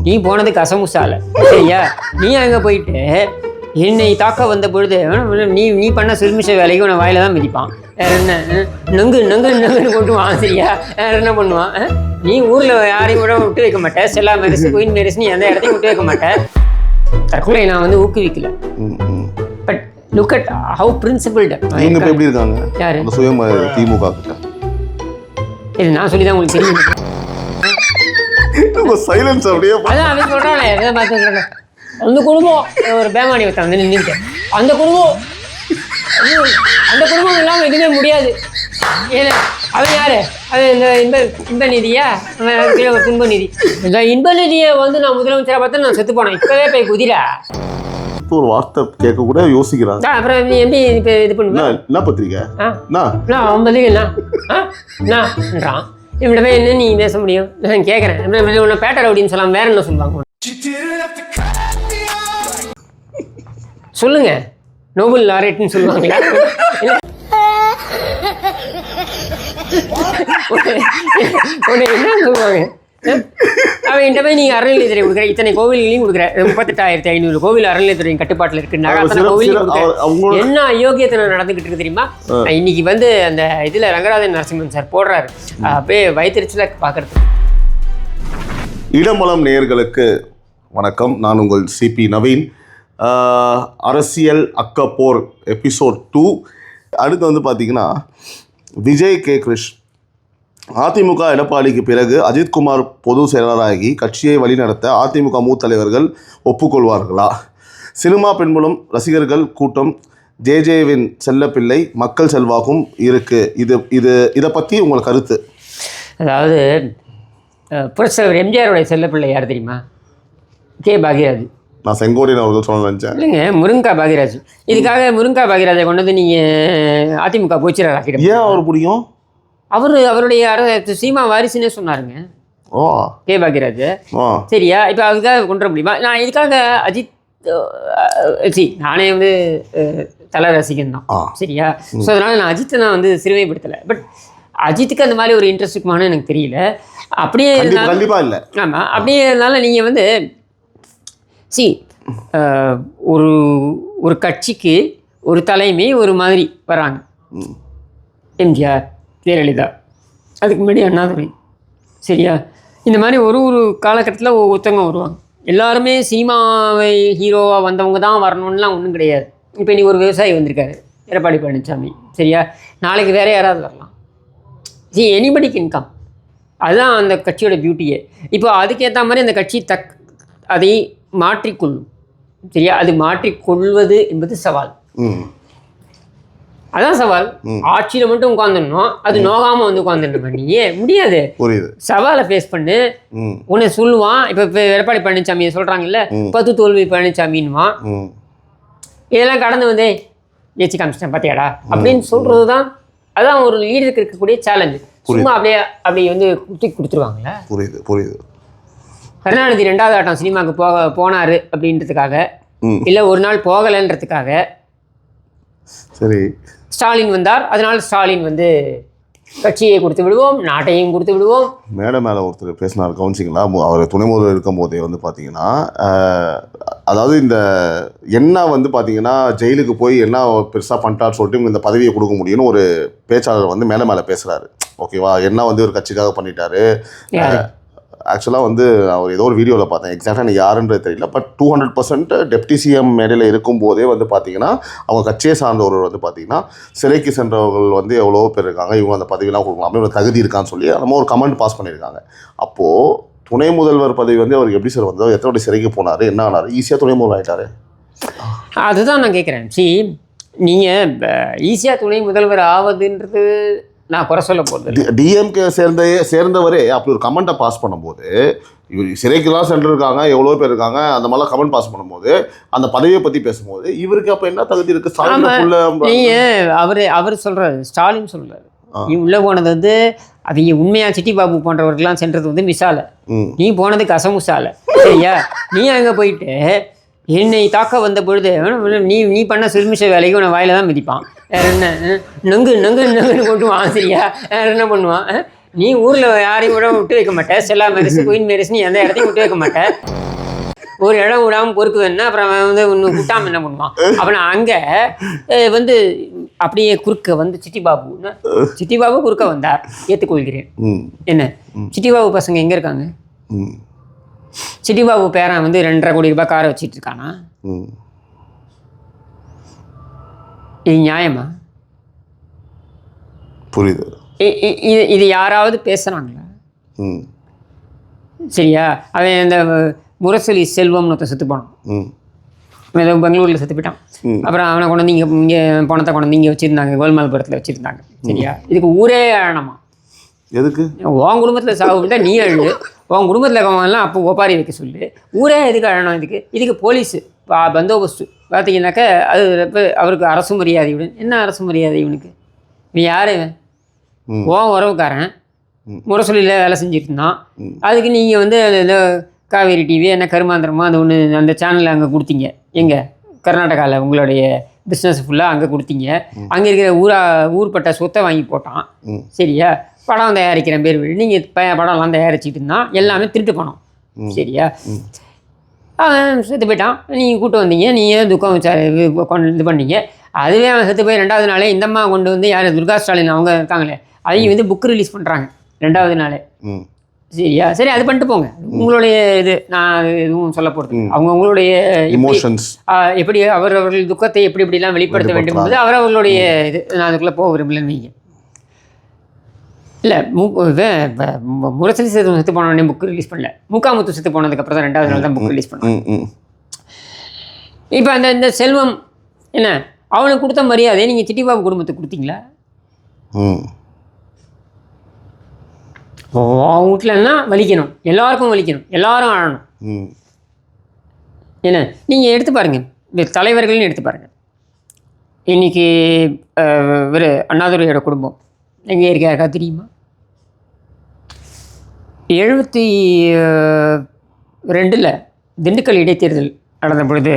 நீ போனது கசமுசால, சரியா? நீ அங்கே போயிட்டு என்னை தாக்க வந்த பொழுது நீ பண்ண சிறுமிஷ வேலைக்கு உன வாயில தான் மிதிப்பான். வேற என்ன, நொங்கு நொங்கு நொங்குன்னு கொட்டுவான், சரியா? வேற என்ன பண்ணுவான்? நீ ஊரில் யாரையும் கூட விட்டு வைக்க மாட்டேன். செல்லா மெரிசு, குயின் மெரிசு, நீ எந்த இடத்தையும் விட்டு வைக்க மாட்டேன். தற்கொலை நான் வந்து ஊக்குவிக்கல. But look at how principled எப்படி இருக்காங்க யாரு சுயமரியாதை திமுக கிட்ட. இது நான் சொல்லி தான் உங்களுக்கு தெரியும். சைலன்ஸ் அப்படியே அதான் அவன் சொல்றானே, எதை பார்த்து சொல்றேன். அந்த குடும்பம் ஒரு பேமானி வச்சான் வந்து நின்றுட்டு, அந்த குடும்பம் இல்லாமல் எதுவுமே முடியாது. ஏன்னா அவன் யாரு? அது இந்த இன்ப நிதியா? ஒரு துன்ப நிதி. இந்த இன்ப நிதியை வந்து நான் முதலமைச்சராக பார்த்து நான் செத்து போனேன். இப்பவே போய் குதிரா ஒரு வார்த்தை கேட்க கூட யோசிக்கிறாங்க. அப்புறம் எப்படி இது பண்ணுவேன்? என்ன பத்திரிக்கை அவன்பதுக்குறான் இவனிடமே என்ன நீ பேச முடியும்? நான் கேட்குறேன், உன்னை பேட்டர் அப்படின்னு சொல்லலாம். வேற என்ன சொல்லுவாங்க? சொல்லுங்க, நோபல் லாரேட்னு சொல்லுவாங்களா? என்ன சொல்லுவாங்க? அவன் என்கிட்ட போய் நீங்கள் அறநிலையத்துறை கொடுக்குற, இத்தனை கோவில்களையும் கொடுக்குற, 38,500 கோவில் அறநிலையத்துறையின் கட்டுப்பாட்டில் இருக்குன்னாங்க. அத்தனை கோவில் என்ன அயோக்கியத்தை நடந்துகிட்டு இருக்கு தெரியுமா? இன்னைக்கு வந்து அந்த இதில் ரங்கராஜன் நரசிம்மன் சார் போடுறாரு, அப்படியே வயிற்றுல பார்க்கறது. இடமலம் நேயர்களுக்கு வணக்கம். நான் உங்கள் சிபி நவீன். அரசியல் அக்கப்போர் எபிசோட் 2. அடுத்து வந்து பார்த்தீங்கன்னா விஜய் கே கிருஷ். அதிமுக எடப்பாடிக்கு பிறகு அஜித்குமார் பொது செயலாளராகி கட்சியை வழிநடத்த அதிமுக மூத்த தலைவர்கள் ஒப்புக்கொள்வார்களா? சினிமா பெண்புலம், ரசிகர்கள் கூட்டம், ஜேஜேவின் செல்லப்பிள்ளை, மக்கள் செல்வாக்கும் இருக்கு. இதை பற்றி உங்கள் கருத்து? அதாவது புரட்சித்தலைவர் எம்ஜிஆருடைய செல்லப்பிள்ளை யார் தெரியுமா? கே பாக்யராஜ். நான் செங்கோட்டையன் அவர்கள் சொல்ல நினச்சேன். இல்லைங்க, முருங்கா பாக்யராஜ். இதுக்காக முருங்கா பாக்யராஜை கொண்டு வந்து நீங்கள் அதிமுக போச்சுறாரு ஆக்கிடும். ஏன் அவர் பிடிக்கும்? அவருடைய சீமா வாரிசுன்னே சொன்னாருங்க. ஓ, கே பாக்யராஜ். சரியா? இப்போ அதுக்காக கொண்டு வர முடியுமா? நான் இதுக்காக அஜித் நானே வந்து தலை ரசிகன் தான், சரியா? ஸோ அதனால் நான் அஜித்தை நான் வந்து சிறுமைப்படுத்தலை. பட் அஜித்துக்கு அந்த மாதிரி ஒரு இன்ட்ரெஸ்ட் இருக்குமான்னு எனக்கு தெரியல. அப்படியே கண்டிப்பாக இல்லை. ஆமாம், அப்படியே இருந்தாலும் நீங்கள் வந்து ஒரு கட்சிக்கு ஒரு தலைமை ஒரு மாதிரி வராங்க. எம்ஜிஆர், ஜெயலலிதா, அதுக்கு முன்னாடி அண்ணாதுரை, சரியா? இந்த மாதிரி ஒரு காலகட்டத்தில் ஒருத்தவங்க வருவாங்க. எல்லாருமே சினிமாவை ஹீரோவாக வந்தவங்க தான் வரணும்லாம் ஒன்றும் கிடையாது. இப்போ இன்றைக்கி ஒரு விவசாயி வந்திருக்காரு, எடப்பாடி பழனிசாமி, சரியா? நாளைக்கு வேறு யாராவது வரலாம். எனிபடிக்கு இன்கம். அதுதான் அந்த கட்சியோட பியூட்டியே. இப்போ அதுக்கேற்ற மாதிரி அந்த கட்சி அதை மாற்றிக்கொள்ளும், சரியா? அது மாற்றிக்கொள்வது என்பது சவால். அதான் சவால். ஆட்சியில் மட்டும் உட்காந்துடணும், அது நோகாமல் வந்து உட்காந்துடணும். நீயே முடியாது. சவாலை ஃபேஸ் பண்ணு. உன்னை சொல்லுவான். இப்போ எடப்பாடி பழனிசாமியை சொல்கிறாங்கல்ல, 10 தோல்வி பழனிசாமின்னுவான். இதெல்லாம் கடந்து வந்தே ஜெயிச்சு காமிச்சிட்டேன் பார்த்தியாடா அப்படின்னு சொல்கிறது தான். அதான் ஒரு லீடருக்கு இருக்கக்கூடிய சேலஞ்சு. சும்மா அப்படியே வந்து கொடுத்துருவாங்களே. புரியுது. கருணாநிதி 2வது ஆட்டம் சினிமாவுக்கு போனார் அப்படின்றதுக்காக, இல்லை ஒரு நாள் போகலைன்றதுக்காக சரி ஸ்டாலின் வந்தார், அதனால் ஸ்டாலின் வந்து கட்சியை கொடுத்து விடுவோம், நாட்டையும் கொடுத்து விடுவோம். மேலே ஒருத்தர் பேசினார், கவனிச்சிங்களா? அவர் துணை முதல்வர் இருக்கும் போதே வந்து பார்த்தீங்கன்னா, அதாவது இந்த என்ன வந்து பார்த்தீங்கன்னா ஜெயிலுக்கு போய் என்ன பெருசாக பண்ணிட்டான்னு சொல்லிட்டு இந்த பதவியை கொடுக்க முடியும்னு ஒரு பேச்சாளர் வந்து மேலே பேசுகிறாரு. ஓகேவா? என்ன வந்து ஒரு கட்சிக்காக பண்ணிட்டாரு. ஆக்சுவலாக வந்து அவர் ஏதோ ஒரு வீடியோவில் பார்த்தேன், எக்ஸாக்டாக எனக்கு யாருன்றது தெரியல. பட் 200% டெப்டி சிஎம் மேடையில் இருக்கும்போதே வந்து பார்த்தீங்கன்னா அவங்க கட்சியை சார்ந்தவர் வந்து பார்த்தீங்கன்னா சிறைக்கு சென்றவர்கள் வந்து எவ்வளோ பேர் இருக்காங்க, இவங்க அந்த பதவியெலாம் கொடுக்கலாம் அப்படின்னு தகுதி இருக்கான்னு சொல்லி நம்ம ஒரு கமெண்ட் பாஸ் பண்ணியிருக்காங்க. அப்போது துணை முதல்வர் பதவி வந்து அவருக்கு எப்படி சார் வந்தது? எத்தனை வாட்டி சிறைக்கு போனார்? என்ன ஆனார்? ஈஸியாக துணை முதல்வர் ஆகிட்டார். அதுதான் நான் கேட்குறேன். நீங்கள் ஈஸியாக துணை முதல்வர் ஆவதுன்றது நான் குறை சொல்ல போகிறது. டிஎம்கே சேர்ந்தவரே அப்படி ஒரு கமெண்ட்டை பாஸ் பண்ணும்போது, இவர் சிறைக்கெல்லாம் சென்றிருக்காங்க, எவ்வளோ பேர் இருக்காங்க, அந்த மாதிரிலாம் கமெண்ட் பாஸ் பண்ணும்போது அந்த பதவியை பற்றி பேசும்போது இவருக்கு அப்போ என்ன தகுதி இருக்குது? அவர் சொல்கிறாரு, ஸ்டாலின் சொல்கிறாரு, நீ உள்ளே போனது வந்து அவங்க உண்மையாக சிட்டி பாபு போன்றவர்கள்லாம் சென்றது வந்து மிசாலை, நீ போனது கசமுசாலை, சரியா? நீ அங்கே போயிட்டு என்னை தாக்க வந்த பொழுது நீ பண்ண சிறுமிஷ வேலைக்கு உன்னை வாயில தான் மிதிப்பான். வேற என்ன, நொங்கு நொங்கு நொங்குன்னு கொட்டுவான், சரியா? வேற என்ன பண்ணுவான்? நீ ஊரில் யாரையும் கூட விட்டு வைக்க மாட்டேன். செல்லா மேரிஸ் குயின் மேரிஸ் நீ எந்த இடத்தையும் விட்டு வைக்க மாட்டேன். ஒரு இடம் விடாமல் பொறுக்கு வேணுன்னா அப்புறம் அவன் வந்து ஒன்று விட்டாமல் என்ன பண்ணுவான். அப்புறம் அங்கே வந்து அப்படியே குறுக்க வந்து சிட்டி பாபு குறுக்க வந்தார், ஏற்றுக்கொள்கிறேன். என்ன சிட்டி பாபு பசங்க எங்கே இருக்காங்க? சிட்டி பாபு பேரன் வந்து 2.5 கோடி ரூபாய் காரை வச்சுட்டு இருக்கானா? இது நியாயமா? புரியுது. இது யாராவது பேசுகிறாங்களா? சரியா? அவன் இந்த முரசொலி செல்வம்னு ஒருத்தன் செத்து போனான். ஏதோ பெங்களூரில் செத்து போயிட்டான். அப்புறம் அவனை கொண்டு வந்து இங்கே பணத்தை கொண்டு வந்து இங்கே வச்சுருந்தாங்க, கோல்மால்புரத்தில் வச்சுருந்தாங்க. சரியா? இதுக்கு ஊரே அழணுமா? எதுக்கு? உன் குடும்பத்தில் சாவுண்டா நீ அழு, உன் குடும்பத்தில் இருக்கவங்கலாம் அப்போ ஒப்பாரி வைக்க சொல்லு. ஊரே எதுக்கு அழணும்? இதுக்கு போலீஸு பந்தோபஸ்து பார்த்தீங்கன்னாக்கா அது அவருக்கு அரசு மரியாதை. என்ன அரசு மரியாதை இவனுக்கு? இவன் யார்? உன் உறவுக்காரன் முரசொலியில் வேலை செஞ்சுட்டு இருந்தான். அதுக்கு நீங்கள் வந்து இந்த காவேரி டிவி என்ன கருமாந்திரமா அந்த ஒன்று அந்த சேனலில் அங்கே கொடுத்தீங்க. எங்கே? கர்நாடகாவில் உங்களுடைய பிஸ்னஸ் ஃபுல்லாக அங்கே கொடுத்தீங்க. அங்கே இருக்கிற ஊர்பட்ட சொத்தை வாங்கி போட்டான். சரியா? படம் தயாரிக்கிற பேர் நீங்கள் படம்லாம் தயாரிச்சுட்டு இருந்தான். எல்லாமே திருட்டு பணம். சரியா? அவன் செத்து போயிட்டான். நீங்கள் கூப்பிட்டு வந்தீங்க, நீங்கள் துக்கம் இது பண்ணீங்க. அதுவே அவன் செத்து போய் 2வது நாளே இந்தம்மா கொண்டு வந்து யார் துர்கா ஸ்டாலின் அவங்க இருக்காங்களே அதையும் வந்து புக் ரிலீஸ் பண்ணுறாங்க 2வது நாளே. சரியா? சரி, அது பண்ணிட்டு போங்க. உங்களுடைய இது நான் எதுவும் சொல்ல போகிறது. அவங்களுடைய இமோஷன்ஸ் எப்படி அவர்கள் துக்கத்தை எப்படிலாம் வெளிப்படுத்த வேண்டும் என்பது அவர்களுடைய இது. நான் அதுக்குள்ளே போக விரும்பலன்னு வைங்க. இல்லை முரசொலி செத்து போனோடனே புக் ரிலீஸ் பண்ணல. முத்து செத்து போனதுக்கப்புறம் தான் 2வது நாள் தான் புக் ரிலீஸ் பண்ணாங்க. இப்போ இந்த செல்வம் என்ன அவனுக்கு கொடுத்த மரியாதையை நீங்கள் சிட்டி பாபு குடும்பத்துக்கு கொடுத்தீங்களா? அவங்க வீட்டிலன்னா வலிக்கணும், எல்லாருக்கும் வலிக்கணும், எல்லாரும் ஆழணும். என்ன நீங்கள் எடுத்து பாருங்கள், இந்த தலைவர்கள்னு எடுத்து பாருங்கள். இன்றைக்கி ஒரு அண்ணாதுரையோட குடும்பம் எங்கே இருக்காருக்கா தெரியுமா? 72 திண்டுக்கல் இடைத்தேர்தல் நடந்த பொழுது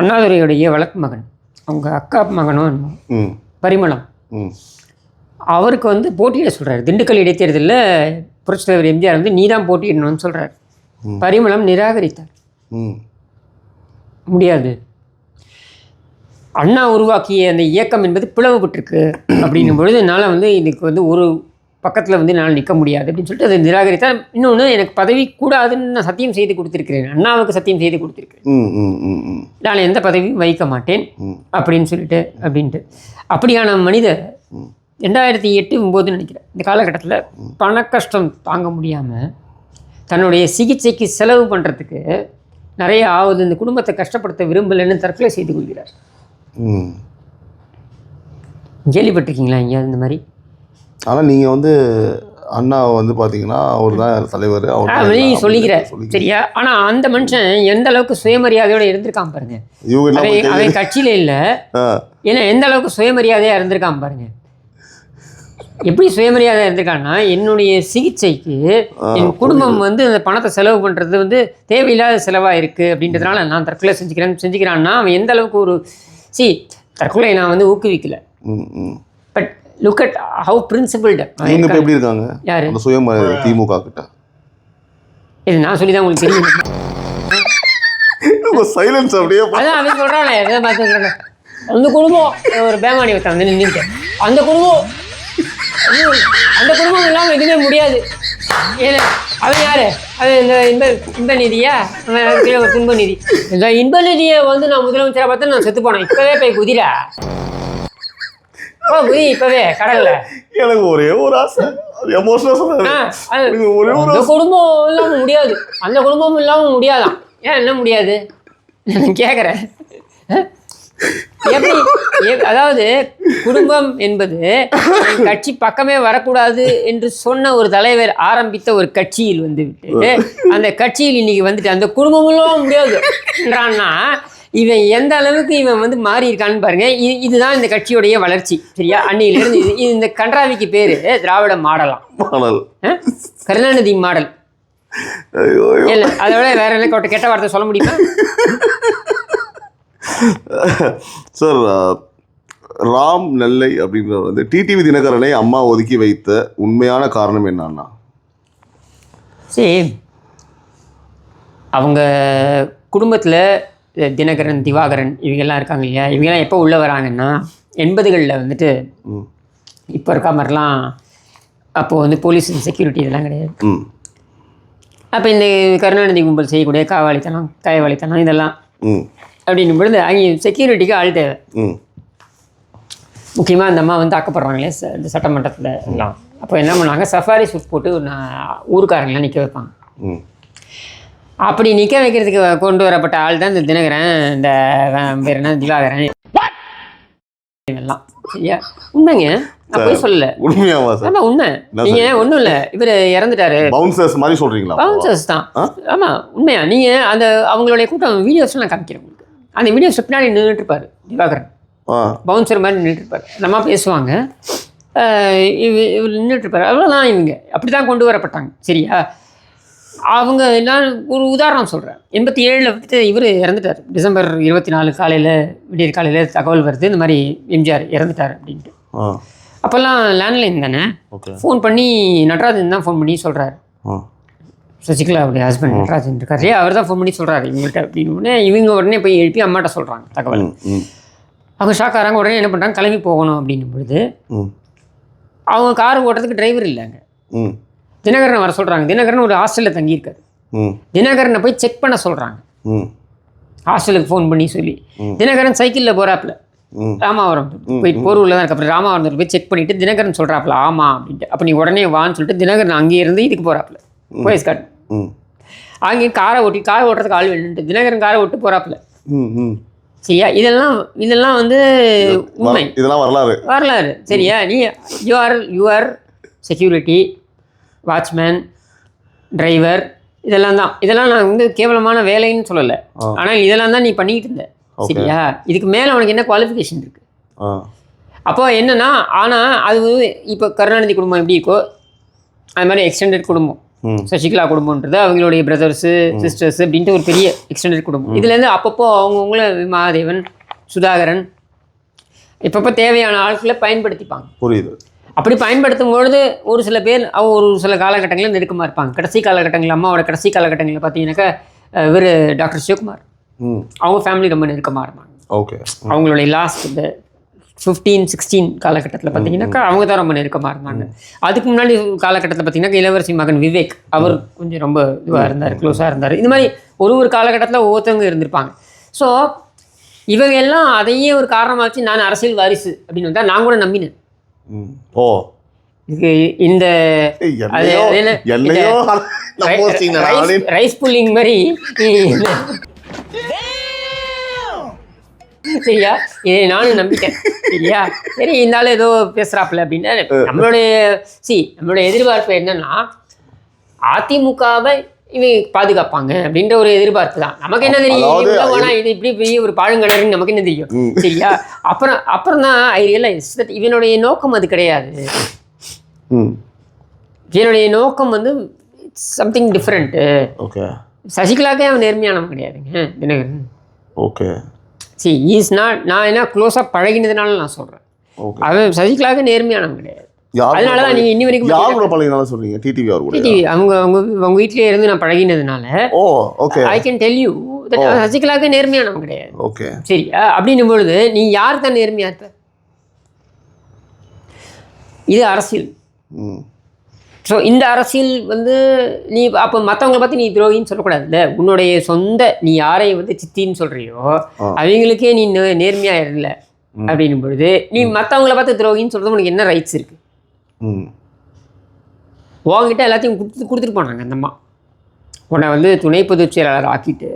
அண்ணாதுரையுடைய வழக்கு மகன், அவங்க அக்கா மகனும் பரிமளம், அவருக்கு வந்து போட்டியிட சொல்கிறார். திண்டுக்கல் இடைத்தேர்தலில் புரட்சித் தலைவர் எம்ஜிஆர் வந்து நீ தான் போட்டியிடணும்னு சொல்கிறார். பரிமளம் நிராகரித்தார். முடியாது, அண்ணா உருவாக்கிய அந்த இயக்கம் என்பது பிளவுபட்டிருக்கு அப்படின்னும் பொழுது என்னால் வந்து இதுக்கு வந்து ஒரு பக்கத்தில் வந்து என்னால் நிற்க முடியாது அப்படின்னு சொல்லிட்டு அதை நிராகரித்தால். இன்னொன்று, எனக்கு பதவி கூடாதுன்னு நான் சத்தியம் செய்து கொடுத்துருக்கிறேன், அண்ணாவுக்கு சத்தியம் செய்து கொடுத்துருக்கிறேன், நான் எந்த பதவியும் வைக்க மாட்டேன் அப்படின்னு சொல்லிட்டு அப்படின்ட்டு. அப்படியான மனிதர் 2008-09 நினைக்கிறேன் இந்த காலகட்டத்தில் பண கஷ்டம் தாங்க முடியாமல் தன்னுடைய சிகிச்சைக்கு செலவு பண்ணுறதுக்கு நிறைய ஆகுது, இந்த குடும்பத்தை கஷ்டப்படுத்த விரும்பலைன்னு தற்கொலை செய்து கொள்கிறார். கேள்விப்பட்டிருக்கீங்களா எங்கேயாவது இந்த மாதிரி? ஆனால் நீங்கள் வந்து அண்ணாவை வந்து பார்த்தீங்கன்னா அவர் தான் தலைவர், அவர் சொல்லிக்கிற சரியா? ஆனால் அந்த மனுஷன் எந்த அளவுக்கு சுயமரியாதையோடு இருந்திருக்கான் பாருங்க. அவன் கட்சியில் இல்லை, ஏன்னா எந்த அளவுக்கு சுயமரியாதையாக இருந்திருக்கான் பாருங்க. எப்படி சுயமரியாதை இருந்திருக்கான்னா, என்னுடைய சிகிச்சைக்கு என் குடும்பம் வந்து அந்த பணத்தை செலவு பண்ணுறது வந்து தேவையில்லாத செலவாக இருக்குது அப்படின்றதுனால நான் தற்கொலை செஞ்சுக்கிறான்னா அவன் எந்த அளவுக்கு ஒரு தற்கொலை நான் வந்து ஊக்குவிக்கல. But look at how principled எப்படி இருக்காங்க யாரு சுயமரியாதை திமுக கிட்ட. இது நான் சொல்லி தான் உங்களுக்கு தெரியும். சைலன்ஸ் அப்படியே அதான் அவன் சொல்கிறானே, எதை பார்த்து சொல்கிறேன். அந்த குடும்பம் ஒரு பேமானி வச்சான் வந்து நின்றுட்டு, அந்த குடும்பம் இல்லாமல் எதுவுமே முடியாது. ஏன்னா அவன் யாரு? அது இந்த இன்ப நிதியா? ஒரு துன்ப நிதி. இந்த இன்ப நிதியை வந்து நான் முதலமைச்சராக பார்த்து நான் செத்து போனேன். இப்போவே போய் குதிரா குதி, இப்போவே கடல்ல. எனக்கு ஒரே ஒரு ஆசை, அந்த குடும்பம் இல்லாமல் முடியாது, அந்த குடும்பம் இல்லாமல் முடியாதான். ஏன் என்ன முடியாது கேட்குறேன். எப்படி? அதாவது குடும்பம் என்பது கட்சி பக்கமே வரக்கூடாது என்று சொன்ன ஒரு தலைவர் ஆரம்பித்த ஒரு கட்சியில் வந்து விட்டு அந்த கட்சியில் இன்னைக்கு வந்துட்டு அந்த குடும்பமெல்லாம் முடியாது என்றான்னா இவன் எந்த அளவுக்கு இவன் வந்து மாறி இருக்கான்னு பாருங்க. இதுதான் இந்த கட்சியுடைய வளர்ச்சி. சரியா? அன்னையிலிருந்து இந்த கன்றாவிக்கு பேரு திராவிட மாடலாம், கருணாநிதி மாடல். இல்லை அதை விட வேற என்ன கெட்ட வார்த்தை சொல்ல முடியுமா சார்? ராம் நெல்லை அப்படின்றவர் வந்து டிடிவி தினகரனை அம்மா ஒதுக்கி வைத்த உண்மையான காரணம் என்னன்னா? சரி, அவங்க குடும்பத்தில் தினகரன், திவாகரன் இவங்கெல்லாம் இருக்காங்க இல்லையா, இவங்கெல்லாம் எப்போ உள்ளே வராங்கன்னா 80களில் வந்துட்டு இப்போ இருக்க மாதிரிலாம் அப்போது வந்து போலீஸ் செக்யூரிட்டி இதெல்லாம் கிடையாது. அப்போ இந்த கருணாநிதி கும்பல் செய்யக்கூடிய காயவாளித்தனம் இதெல்லாம் அப்படின்னும் பொழுது அங்கே செக்யூரிட்டிக்கு ஆள் தேவை. முக்கியமாக அந்த அம்மா வந்து ஆக்கப்படுறாங்களே இந்த சட்டமன்றத்தில் எல்லாம். அப்போ என்ன பண்ணுவாங்க, சஃபாரி சூட் போட்டு ஊருக்காரங்களாம் நிற்க வைப்பாங்க. அப்படி நிற்க வைக்கிறதுக்கு கொண்டு வரப்பட்ட ஆள் தான் இந்த தினகரன், இந்த பேர் என்ன திவாகரன் எல்லாம். சரியா? உண்மைங்க, நான் போய் சொல்லல. உண்மையாவா சார்? ஆமாம் உண்மை. நீங்கள் ஒன்றும் இல்லை, இவர் இறந்துட்டாரு. பவுன்சர்ஸ் மாதிரி சொல்கிறீங்களா? பவுன்சர்ஸ் தான். ஆமாம் உண்மையா. நீங்கள் அந்த அவங்களுடைய கூட்டம் வீடியோஸ்லாம் நான் காமிக்கிறேன் உங்களுக்கு. அந்த வீடியோஸ் பின்னாடி நின்றுட்டு இருப்பார் திவாகரன், பவுன்சர் மாதிரி நின்றுட்டு இருப்பார். நம்ம பேசுவாங்க, இவர் நின்றுட்டு இருப்பார். அவ்வளோதான். இவங்க அப்படி தான் கொண்டு வரப்பட்டாங்க. சரியா? அவங்க நான் ஒரு உதாரணம் சொல்கிறேன். 87 வந்துட்டு இவர் இறந்துட்டார். டிசம்பர் 24 காலையில், விடியற் காலையில் தகவல் வருது இந்த மாதிரி எம்ஜிஆர் இறந்துட்டார் அப்படின்ட்டு. அப்போல்லாம் லேண்ட்லைன் தானே, ஃபோன் பண்ணி நடராஜன் தான் ஃபோன் பண்ணி சொல்கிறாரு. சசிகலா அவருடைய ஹஸ்பண்ட் நடராஜன் இருக்காரு, அவர் தான் ஃபோன் பண்ணி சொல்கிறாரு இவங்கள்ட்ட அப்படின்னு. இவங்க உடனே போய் எழுப்பி அம்மாட்ட சொல்கிறாங்க தகவல். அவங்க ஷாக் ஆகிறாங்க. உடனே என்ன பண்ணுறாங்க, கிளம்பி போகணும் அப்படின்னும் பொழுது அவங்க கார் ஓட்டுறதுக்கு டிரைவர் இல்லைங்க. தினகரனை வர சொல்கிறாங்க. தினகரன் ஒரு ஹாஸ்டலில் தங்கியிருக்காரு. தினகரனை போய் செக் பண்ண சொல்கிறாங்க ஹாஸ்டலுக்கு ஃபோன் பண்ணி சொல்லி. தினகரன் சைக்கிளில் போகிறாப்புல ராமாவரம் போயிட்டு போரூரில் தான் இருக்க. ராமாவரத்தில் போய் செக் பண்ணிவிட்டு தினகரன் சொல்கிறாப்புல ஆமாம் அப்படின்ட்டு. அப்போ நீ உடனே வான்னு சொல்லிட்டு தினகரன் அங்கேயே இருந்து இதுக்கு போகிறாப்புல போயஸ் கார்டு. அங்கே காரை ஓட்டுறதுக்கு ஆள் வேணுன்ட்டு தினகரன் காரை ஓட்டு போகிறாப்புல. சரியா? இதெல்லாம் வந்து உண்மை, இதெல்லாம் வரலாறு. சரியா? நீ யூஆர் செக்யூரிட்டி, வாட்ச்மேன், டிரைவர், இதெல்லாம் நான் வந்து கேவலமான வேலைன்னு சொல்லலை. ஆனால் இதெல்லாம் தான் நீ பண்ணிக்கிட்டு இருந்த. சரியா? இதுக்கு மேலே உனக்கு என்ன குவாலிஃபிகேஷன் இருக்குது? அப்போ என்னன்னா, ஆனால் அது இப்போ கருணாநிதி குடும்பம் எப்படி இருக்கோ அது மாதிரி எக்ஸ்டெண்டட் குடும்பம் சசிகலா குடும்பம்ன்றது அவங்களுடைய பிரதர்ஸு சிஸ்டர்ஸு அப்படின்ட்டு ஒரு பெரிய எக்ஸ்டெண்டட் குடும்பம். இதுலேருந்து அப்பப்போ அவங்கவுங்கள மகாதேவன், சுதாகரன் இப்பப்போ தேவையான ஆட்களை பயன்படுத்திப்பாங்க. புரியுது. அப்படி பயன்படுத்தும் பொழுது ஒரு சில பேர் ஒரு சில காலகட்டங்களில் நெருக்கமாக இருப்பாங்க. கடைசி காலகட்டங்களில், அம்மாவோட கடைசி காலகட்டங்களில் பார்த்தீங்கன்னாக்கா இவர் டாக்டர் சிவகுமார் அவங்க ஃபேமிலி ரொம்ப நெருக்கமாக இருந்தாங்க. ஓகே. அவங்களுடைய லாஸ்ட் இந்த 15-16 காலகட்டத்தில் பார்த்தீங்கன்னாக்கா அவங்க தான் ரொம்ப நெருக்கமாக இருந்தாங்க. அதுக்கு முன்னாடி காலகட்டத்தில் பார்த்தீங்கன்னா இளவரசி மகன் விவேக் அவர் கொஞ்சம் ரொம்ப இதுவாக இருந்தார், க்ளோஸாக இருந்தார். இந்த மாதிரி ஒரு காலகட்டத்தில் ஒவ்வொருத்தவங்க இருந்திருப்பாங்க. ஸோ இவங்க எல்லாம் அதையே ஒரு காரணமாக வச்சு நான் அரசியல் வாரிசு அப்படின்னு வந்தால் நான் கூட நம்பினேன். இதுக்கு இந்த ரைஸ் புல்லிங் மாதிரி சரியா, இதை நானும் நம்பிட்டேன். சரியா? சரி, இருந்தாலும் ஏதோ பேசுகிறாப்புல அப்படின்னா நம்மளுடைய எதிர்பார்ப்பு என்னன்னா அதிமுகவை இவங்க பாதுகாப்பாங்க அப்படின்ற ஒரு எதிர்பார்ப்பு தான். நமக்கு என்ன தெரியும், இது இப்படி பெரிய ஒரு பாழுங்கணர்னு நமக்கு என்ன தெரியும். சரியா? அப்புறம் தான் ஐ ரியலைஸ் தட் இவனுடைய நோக்கம் அது கிடையாது. இவனுடைய நோக்கம் வந்து சம்திங் டிஃப்ரெண்ட்டு. சசிகலாக்கே அவன் நேர்மையானவன் கிடையாதுங்க தினகரன். ஓகே. சரி, இஸ் நாட், நான் என்ன க்ளோஸாக பழகினதுனால நான் சொல்கிறேன். அவன் சசிகலாவுக்கு நேர்மையானவன் கிடையாது. அதனால தான் நீங்கள் இன்னி வரைக்கும் யார் கூட பழகினாலும் சொல்கிறீங்க? டிடிவி அவர் கூட. டிடிவி அவங்க வீட்டிலே இருந்து நான் பழகினதுனால I can tell you that சசிகலாவுக்கு நேர்மையானவன் கிடையாது. ஓகே. சரியா? அப்படின்னும் பொழுது நீ யார் தான் நேர்மையாக இருப்ப? இது அரசியல். ஸோ இந்த அரசியல் வந்து நீ அப்போ மற்றவங்களை பார்த்து நீ துரோகின்னு சொல்லக்கூடாதுல்ல. உன்னுடைய சொந்த நீ யாரை வந்து சித்தின்னு சொல்கிறியோ அவங்களுக்கே நீ நேர்மையாக இல்லை அப்படின்னும் பொழுது நீ மற்றவங்கள பார்த்து துரோகின்னு சொல்கிறது உனக்கு என்ன ரைட்ஸ் இருக்குது? உங்ககிட்ட எல்லாத்தையும் கொடுத்துட்டு போனாங்க அந்த அம்மா. உன்னை வந்து துணை பொதுச் செயலாளர் ஆக்கிட்டு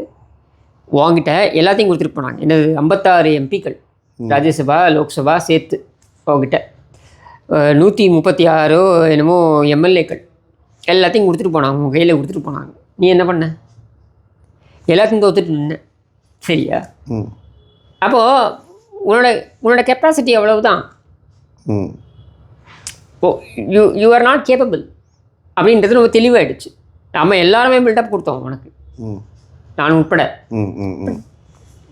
உங்ககிட்ட எல்லாத்தையும் கொடுத்துட்டு போனாங்க. என்னது 56 எம்பிக்கள் ராஜ்யசபா லோக்சபா சேர்த்து உங்ககிட்ட 136 என்னமோ எம்எல்ஏக்கள் எல்லாத்தையும் கொடுத்துட்டு போனாங்க, உங்கள் கையில் கொடுத்துட்டு போனாங்க. நீ என்ன பண்ண? எல்லாத்தையும் தோத்துட்டு நின்ன. சரியா? அப்போது உன்னோட கெப்பாசிட்டி அவ்வளவுதான். யூ ஆர் நாட் கேப்பபிள் அப்படின்றது ரொம்ப தெளிவாயிடுச்சு. நம்ம எல்லாருமே பில்டப் கொடுத்தோம் உனக்கு, நான் உட்பட.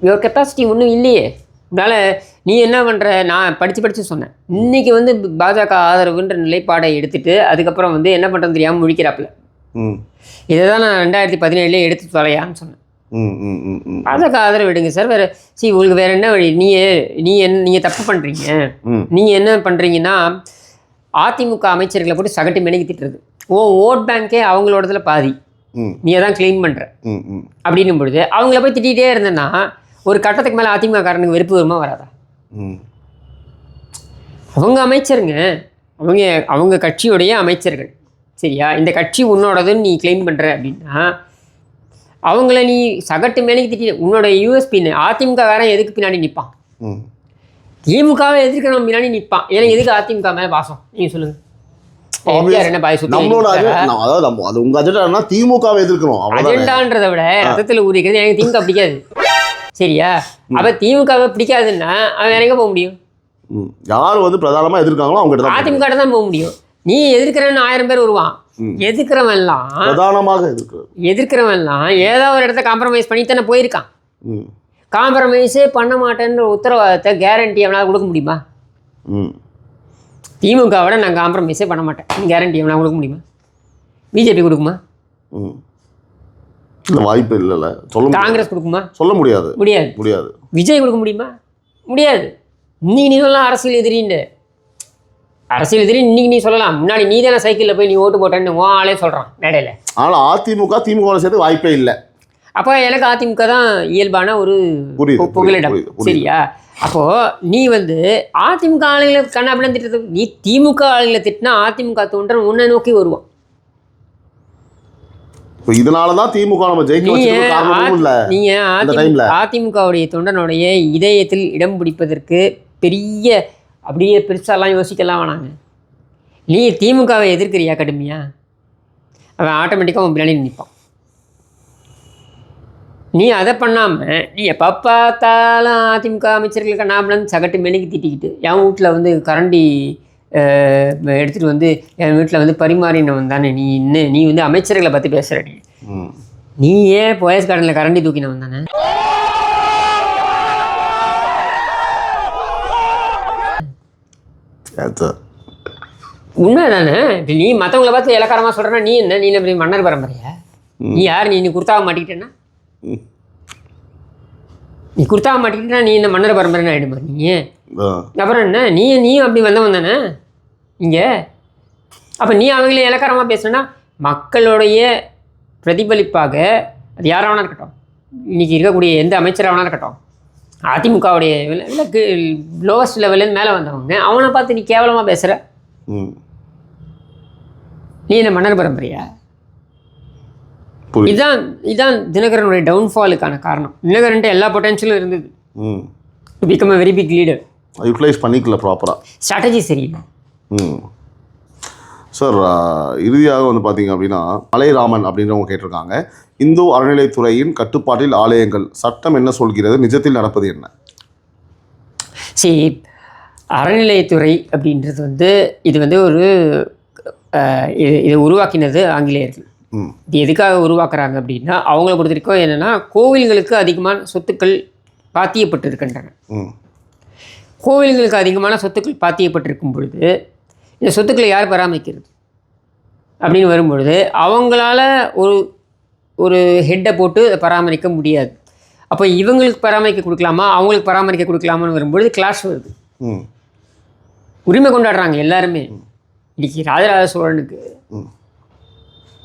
யுவர் கெப்பாசிட்டி ஒன்றும் இல்லையே. அதனால் நீ என்ன பண்ணுற, நான் படித்து சொன்னேன். இன்றைக்கி வந்து பாஜக ஆதரவுன்ற நிலைப்பாடை எடுத்துகிட்டு அதுக்கப்புறம் வந்து என்ன பண்ணுறது தெரியாமல் முழிக்கிறாப்புல. இதை தான் நான் 2017 எடுத்து தொலையான்னு சொன்னேன். பாஜக ஆதரவு எடுங்க சார், வேறு உங்களுக்கு வேறு என்ன வழி? நீங்கள் தப்பு பண்ணுறீங்க. நீங்கள் என்ன பண்ணுறீங்கன்னா அதிமுக அமைச்சர்களை போட்டு சகட்டு மெனக்கி திட்டுறது. ஓட் பேங்கே அவங்களோடதுல பாதி நீ தான் கிளைம் பண்ணுற அப்படின்னும் பொழுது அவங்கள போய் திட்டிகிட்டே இருந்தேன்னா ஒரு கட்டத்துக்கு மேலே அதிமுக காரனுக்கு வெறுப்பு வருமா வராதா? அவங்க அமைச்சருங்க, அவங்க கட்சியுடைய அமைச்சர்கள், சரியா? இந்த கட்சி உன்னோடதுன்னு நீ கிளைம் பண்ணுற அப்படின்னா அவங்கள நீ சகட்டு மேலே திட்டி உன்னோட யூஎஸ்பின்னு அதிமுக காரன் எதுக்கு பின்னாடி நிற்பான்? திமுகவை எதிர்க்கிறவன் பின்னாடி நிற்பான். ஏன்னா எதுக்கு அதிமுக மேலே பாசம்? நீங்கள் சொல்லுங்கள். திமுகவை எதிர்க்கணும் அஜெண்டான்றதை விட ரத்தத்தில் ஊறிக்கிறது எனக்கு திமுக பிடிக்காது, சரியா? அப்போ திமுகவை பிடிக்காதுன்னா அவன் எங்க போக முடியும்? யார் வந்து பிரதானமாக எதிர்க்காங்களோ அவங்க அதிமுக தான் போக முடியும். நீ எதிர்க்கிறவன் 1000 பேர் வருவான். எதிர்க்கிறவன்லாம் பிரதானமாக எதிர்க்கிறவன்லாம் ஏதாவது ஒரு இடத்த காம்ப்ரமைஸ் பண்ணி தானே போயிருக்கான். காம்ப்ரமைஸே பண்ண மாட்டேன்ற உத்தரவாதத்தை கேரண்டி அவனால் கொடுக்க முடியுமா? திமுகவோட நான் காம்ப்ரமைஸே பண்ண மாட்டேன் கேரண்டி அவனால் கொடுக்க முடியுமா? பிஜேபி கொடுக்குமா? வாய்ப்பு இல்லைல்ல. காங்கிரஸ் கொடுக்குமா? சொல்ல முடியாது. முடியாது. விஜய் கொடுக்க முடியுமா? முடியாது. இன்னைக்கு நீ சொல்லலாம் அரசியல் எதிரின்னு. அரசியல் எதிரி இன்னைக்கு நீ சொல்லலாம். முன்னாடி நீ தானே சைக்கிளில் போய் நீ ஓட்டு போட்டேன்னு ஆளே சொல்கிறான் மேடையில். ஆனால் திமுக சேர்த்து வாய்ப்பே இல்லை. அப்போ எனக்கு அதிமுக தான் இயல்பான ஒரு புகலிடம், சரியா? அப்போது நீ வந்து அதிமுக ஆளுங்களை கண்ணாபின்னு திட்டுறது, நீ திமுக ஆளுங்களை திட்டினா அதிமுக தோன்றன் உன்னை நோக்கி வருவான். இதனாலதான் திமுக நம்ம அதிமுகவுடைய தொண்டனுடைய இதயத்தில் இடம் பிடிப்பதற்கு அப்படியே பெருசாலாம் யோசிக்கலாம் வேணாங்க. நீ திமுகவை எதிர்க்கிறியா கடுமையா, அவன் ஆட்டோமேட்டிக்காக அவன் பின்னாடி நிற்பான். நீ அதை பண்ணாமல் நீ எப்போ பார்த்தாலும் அதிமுக அமைச்சர்கள் கண்ணாமலன் சகட்டு மெனிக்கு திட்டிக்கிட்டு என் வீட்டில் வந்து கரண்டி எடுத்துகிட்டு வந்து என் வீட்டில் வந்து பரிமாறினவன் தானே நீ வந்து அமைச்சர்களை பற்றி பேசுகிற. நீ ஏன் போயஸ் கார்டனில் கரண்டி தூக்கினவன் தானே? உண்மை தானே? நீ மற்றவங்களை பார்த்து இலக்காரமாக சொல்கிறேன்னா நீ என்ன மன்னர் பரம்பரையா? நீ யார்? நீ குர்த்தாக மாட்டிக்கிட்டேன்னா நீ என்ன மன்னர் பரம்பரைன்னு ஆகிடுமா? நீ அப்புறம் என்ன நீயும் அப்படி வந்தவன் தானே இங்கே? அப்போ நீ அவங்களே இலக்காரமாக பேசுனா மக்களுடைய பிரதிபலிப்பாக அது யாராவனா இருக்கட்டும், இன்றைக்கி இருக்கக்கூடிய எந்த அமைச்சராகனா இருக்கட்டும், அதிமுகவுடைய லோவஸ்ட் லெவல்லேருந்து மேலே வந்தவங்க அவனை பார்த்து நீ கேவலமாக பேசுகிற. நீ என்ன மன்னர் பரம்பரையா? இதுதான் தினகரனுடைய டவுன்ஃபாலுக்கான காரணம். தினகரன்ட்டு எல்லா பொட்டன்ஷியலும் இருந்தது. Become a very big leader. Utilise பண்ணிக்கல ப்ராப்பராக. ஸ்ட்ராட்டஜி சரியில்லை. சார், இறுதியாக வந்து பார்த்தீங்க அப்படின்னா மலைராமன் அப்படின்றவங்க கேட்டிருக்காங்க, இந்து அறநிலைத்துறையின் கட்டுப்பாட்டில் ஆலயங்கள் சட்டம் என்ன சொல்கிறது, நிஜத்தில் நடப்பது என்ன? சரி, அறநிலையத்துறை அப்படின்றது வந்து இது வந்து ஒரு இதை உருவாக்கினது ஆங்கிலேயர்கள். இது எதுக்காக உருவாக்குறாங்க அப்படின்னா அவங்கள பொறுத்த வரைக்கும் என்னென்னா கோவில்களுக்கு அதிகமான சொத்துக்கள் பாத்தியப்பட்டிருக்கின்றன. கோவில்களுக்கு அதிகமான சொத்துக்கள் பாத்தியப்பட்டிருக்கும் பொழுது இந்த சொத்துக்களை யார் பராமரிக்கிறது அப்படின்னு வரும்பொழுது அவங்களால ஒரு ஹெட்டை போட்டு அதை பராமரிக்க முடியாது. அப்போ இவங்களுக்கு பராமரிக்க கொடுக்கலாமா அவங்களுக்கு பராமரிக்க கொடுக்கலாமான்னு வரும்பொழுது கிளாஷ் வருது. உரிமை கொண்டாடுறாங்க எல்லாருமே. இன்றைக்கி ராஜராஜ சோழனுக்கு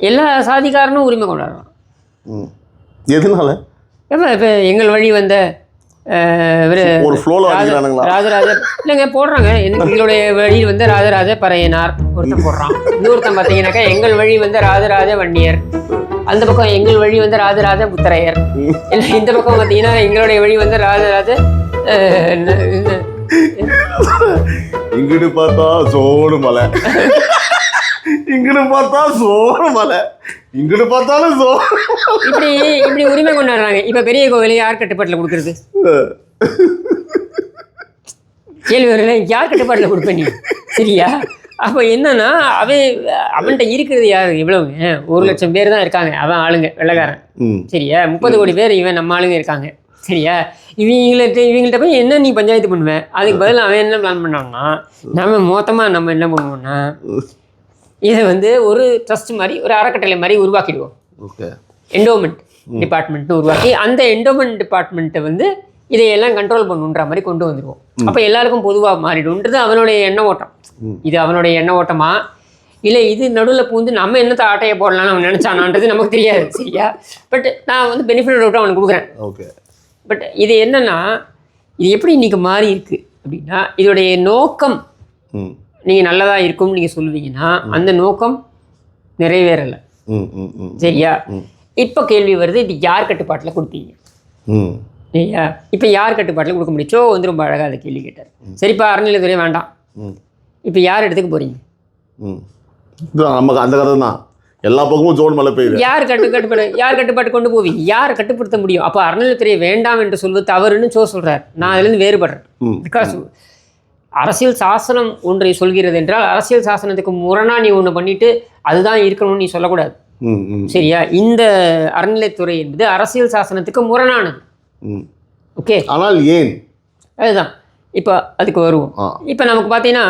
எல்லா சாதிக்காரனும் உரிமை கொண்டாடுறான். எதனால? இப்போ எங்கள் வழி வந்த ராஜராஜர் இல்லைங்க போடுறாங்க. எங்களுடைய வழியில் வந்து ராஜராஜ பறையனார் ஒருத்தன் போடுறான். இன்னொருத்தன் பார்த்தீங்கன்னாக்கா எங்கள் வழி வந்த ராஜராஜ வன்னியர், அந்த பக்கம் எங்கள் வழி வந்த ராஜராஜ புத்தரையர், இல்லை இந்த பக்கம் பார்த்தீங்கன்னா எங்களுடைய வழி வந்த ராஜராஜ இங்கிட்டு பார்த்தா சோடு மலை, இங்கிட்டு பார்த்தா சோறு மலை, இங்கிட்டு பார்த்தாலும் இப்படி உரிமை கொண்டாடுறாங்க. இப்ப பெரிய கோவிலை யார் கட்டுப்பாட்டில் கொடுக்கறது? கேள்வி வரல, யார் கட்டுப்பாட்டில் கொடுப்ப நீ? சரியா? அப்போ என்னன்னா அவன்கிட்ட இருக்கிறது யாரு? இவ்வளவுங்க 1 லட்சம் பேர் தான் இருக்காங்க அவன் ஆளுங்க, வெள்ளைக்காரன். சரியா? 30 கோடி பேர் இவன் நம்ம ஆளுங்க இருக்காங்க. சரியா? இவங்கள்ட்ட போய் என்ன நீ பஞ்சாயத்து பண்ணுவேன்? அதுக்கு பதில் அவன் என்ன பிளான் பண்ணான்னா, நம்ம என்ன பண்ணுவோம்னா, இதை வந்து ஒரு ட்ரஸ்ட் மாதிரி, ஒரு அறக்கட்டளை மாதிரி உருவாக்கிடுவோம். ஓகே. என்டோமெண்ட் டிபார்ட்மெண்ட்னு உருவாக்கி அந்த என்டோமெண்ட் டிபார்ட்மெண்ட்டை வந்து இதையெல்லாம் கண்ட்ரோல் பண்ணுன்ற மாதிரி கொண்டு வந்துடுவோம். அப்போ எல்லாருக்கும் பொதுவாக மாறிடும்ன்றது அவனுடைய எண்ண ஓட்டம். இது அவனுடைய எண்ண ஓட்டமா இல்லை இது நடுவில் பூந்து நம்ம என்னத்தை ஆட்டையை போடலான்னு அவன் நினச்சானான்றது நமக்கு தெரியாது. சரியா? பட் நான் வந்து பெனிஃபிட் விட்டு அவனுக்கு கொடுக்குறேன். ஓகே. பட் இது என்னன்னா, இது எப்படி இன்றைக்கி மாறி இருக்குது அப்படின்னா, இதோடைய நோக்கம் நீங்கள் நல்லதாக இருக்கும்னு நீங்கள் சொல்லுவீங்கன்னா அந்த நோக்கம் நிறைவேறலை. சரியா? இப்போ கேள்வி வருது, இது யார் கட்டுப்பாட்டில் கொடுப்பீங்க? சரியா? இப்போ யார் கட்டுப்பாட்டில் கொடுக்க முடியும்? சோ வந்து ரொம்ப அழகாக அதை கேள்வி கேட்டார். சரிப்பா, அறநிலையத்துறை வேண்டாம், இப்போ யார் இடத்துக்கு போகிறீங்க? நமக்கு அந்த கதை தான், எல்லா பக்கமும் ஜோன் மழை பெய்யுது. யார் கட்டுப்பாட்டு கொண்டு போவீங்க? யார் கட்டுப்படுத்த முடியும்? அப்போ அறநிலையத்துறையை வேண்டாம் என்று சொல்வது தவறுன்னு சொல்கிறார். நான் அதுலேருந்து வேறுபடுறேன். பிகாஸ் அரசியல் சாசனம் ஒன்றை சொல்கிறது என்றால் அரசியல் சாசனத்துக்கு முரணாக நீ ஒன்று பண்ணிட்டு அதுதான் இருக்கணும்னு நீ சொல்லக்கூடாது. சரியா? இந்த அறநிலையத்துறை என்பது அரசியல் சாசனத்துக்கு முரணானது. ஓகே. ஆனால் ஏன்? அதுதான் இப்போ அதுக்கு வருவோம். இப்போ நமக்கு பார்த்தீங்கன்னா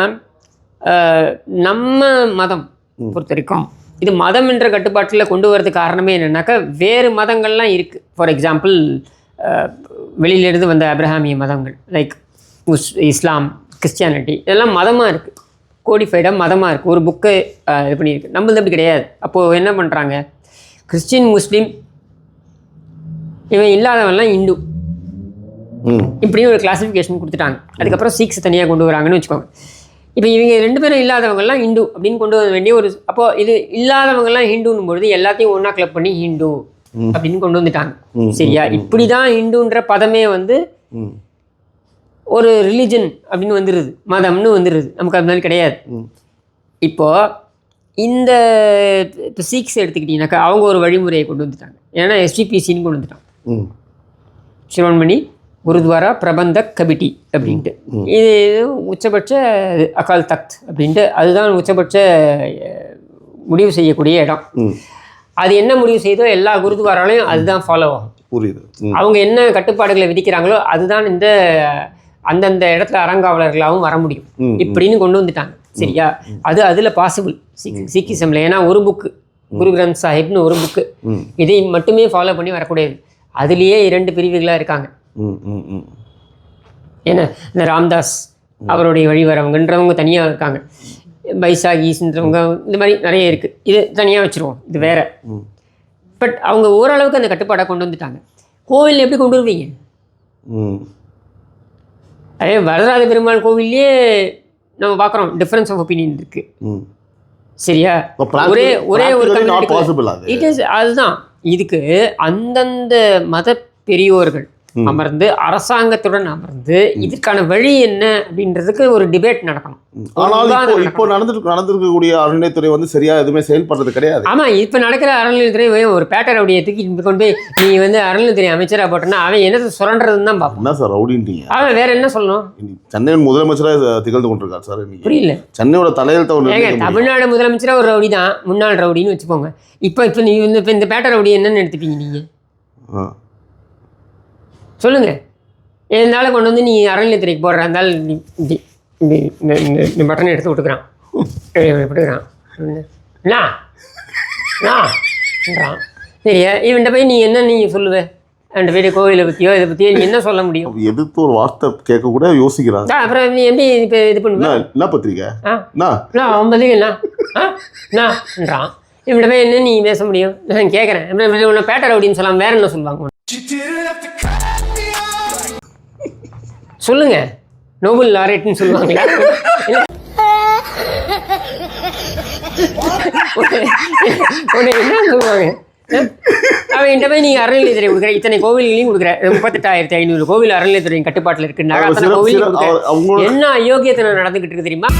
நம்ம மதம் பொறுத்த வரைக்கும் இது மதம் என்ற கட்டுப்பாட்டில் கொண்டு வரதுக்கு காரணமே என்னென்னாக்கா, வேறு மதங்கள்லாம் இருக்குது. ஃபார் எக்ஸாம்பிள், வெளியிலேருந்து வந்த அப்ரஹாமிய மதங்கள் லைக் இஸ்லாம், கிறிஸ்டியானிட்டி, இதெல்லாம் மதமாக இருக்குது, கோடிஃபைடாக மதமாக இருக்குது, ஒரு புக்கு இது பண்ணியிருக்கு. நம்மளது அப்படி கிடையாது. அப்போது என்ன பண்ணுறாங்க, கிறிஸ்டின், முஸ்லீம், இவன் இல்லாதவன்லாம் இந்து, இப்படியும் ஒரு கிளாஸிஃபிகேஷன் கொடுத்துட்டாங்க. அதுக்கப்புறம் சீக்ஸ் தனியாக கொண்டு வராங்கன்னு வச்சுக்கோங்க. இப்போ இவங்க 2 பேரும் இல்லாதவங்கெல்லாம் ஹிந்து அப்படின்னு கொண்டு வர வேண்டிய ஒரு, அப்போது இது இல்லாதவங்கெல்லாம் ஹிந்துன்னும் பொழுது எல்லாத்தையும் ஒன்றா கிளப் பண்ணி ஹிந்து அப்படின்னு கொண்டு வந்துட்டாங்க. சரியா? இப்படி தான் ஹிந்துன்ற பதமே வந்து ஒரு ரிலிஜன் அப்படின்னு வந்துடுது, மதம்னு வந்துடுது. நமக்கு அது மாதிரி கிடையாது. இப்போது இந்த இப்போ சீக்ஸ் எடுத்துக்கிட்டிங்கனாக்கா அவங்க ஒரு வழிமுறையை கொண்டு வந்துட்டாங்க. ஏன்னா எஸ்டிபிசின்னு கொண்டு வந்துட்டாங்க, சிரோன்மணி குருத்வாரா பிரபந்தக் கமிட்டி அப்படின்ட்டு. இது உச்சபட்ச அகால் தக்த் அப்படின்ட்டு, அதுதான் உச்சபட்ச முடிவு செய்யக்கூடிய இடம். அது என்ன முடிவு செய்தோ எல்லா குருத்வாராலையும் அதுதான் ஃபாலோ ஆகும். புரியுது. அவங்க என்ன கட்டுப்பாடுகளை விதிக்கிறாங்களோ அதுதான் இந்த அந்தந்த இடத்துல அறங்காவலர்களாகவும் வர முடியும் இப்படின்னு கொண்டு வந்துட்டாங்க. சரியா? அது அதில் பாசிபிள் சீக்கிசமில். ஏன்னா ஒரு புக்கு, குரு கிரந்த் சாஹிப்னு ஒரு புக்கு, இதை மட்டுமே ஃபாலோ பண்ணி வரக்கூடியது. அதுலேயே 2 பிரிவுகளாக இருக்காங்க. ஏன்னா இந்த ராம்தாஸ் அவருடைய வழி வரவங்கன்றவங்க தனியாக இருக்காங்க, பைசாகீஸ்ன்றவங்க, இந்த மாதிரி நிறைய இருக்குது. இது தனியாக வச்சுருவோம், இது வேறு. பட் அவங்க ஓரளவுக்கு அந்த கட்டுப்பாடாக கொண்டு வந்துட்டாங்க. கோவில் எப்படி கொண்டு வருவீங்க? அதே வரதராஜ பெருமாள் கோவில்லையே நம்ம பார்க்குறோம் டிஃப்ரென்ஸ் ஆஃப் ஒப்பீனியன் இருக்குது. சரியா? ஒரே ஒரு இட் இஸ், அதுதான் இதுக்கு அந்தந்த மத பெரியோர்கள் அமர்ந்து அரசாங்கத்துடன் அமர்ந்து இதுக்கான வழி என்ன அப்படின்றதுக்கு ஒரு டிபேட் நடக்கணும். ஆனால் இப்போ நடந்திருக்கக்கூடிய அறநிலையத்துறை வந்து சரியா எதுவுமே செயல்படுறது கிடையாது. ஆமாம், இப்போ நடக்கிற அறநிலையத்துறை ஒரு பேட்டை ரவுடியை தூக்கி கொண்டு போய் நீ வந்து அறநிலையத்துறை அமைச்சராக போட்டோன்னா அவன் என்னத்தை சுரண்டுறதுன்னு தான் பார்ப்போம். என்ன சார் ரவுடின்றீங்க? அவன் வேற என்ன சொல்லணும்? சென்னையின் முதலமைச்சராக திகழ்ந்து கொண்டிருக்காரு சார். புரியல. சென்னையோட தலையெழுத்த தமிழ்நாடு முதலமைச்சராக ஒரு ரவுடி தான், முன்னாள் ரவுடின்னு வச்சுக்கோங்க. இப்போ நீ வந்து இப்போ இந்த பேட்டை ரவுடி என்னன்னு எடுத்துப்பீங்க நீங்கள்? சொல்லுங்கள். இருந்தாலும் கொண்டு வந்து நீ அறநிலையத்துறைக்கு போடுற இருந்தாலும் இந்த பட்டனை எடுத்து விட்டுக்கிறான், விட்டுக்கிறான் என்னன்றான். சரியா? இவன்கிட்ட போய் நீ என்ன நீங்கள் சொல்லுவேன்? ரெண்டு பேர் கோவிலை பற்றியோ இதை பற்றியோ நீ என்ன சொல்ல முடியும்? எதிர்த்து ஒரு வார்த்தை கேட்க கூட யோசிக்கிறாங்க. அப்புறம் நீ எப்படி இப்போ இது பண்ணுவேன்? என்ன பத்திரிக்கை அவன் பதில்ன்றான். இவன்கிட்ட போய் என்ன நீ பேச முடியும்? நான் கேட்குறேன், உன்னை பேட்டர் அப்படின்னு சொல்லாமல் வேற என்ன சொல்லுவாங்க? சொல்லுங்க, நோபல் லாரேட்னு சொல்லுவாங்களா? என்ன சொல்லுவாங்க? அவன் என்கிட்ட போய் நீங்கள் அறநிலையத்துறை கொடுக்குற, இத்தனை கோவில்களையும் கொடுக்குற, 38,500 கோவில் அறநிலையத்துறையின் கட்டுப்பாட்டில் இருக்குன்னா அத்தனை கோவில் என்ன அயோக்கியத்தை நடந்துக்கிட்டு இருக்கு தெரியுமா?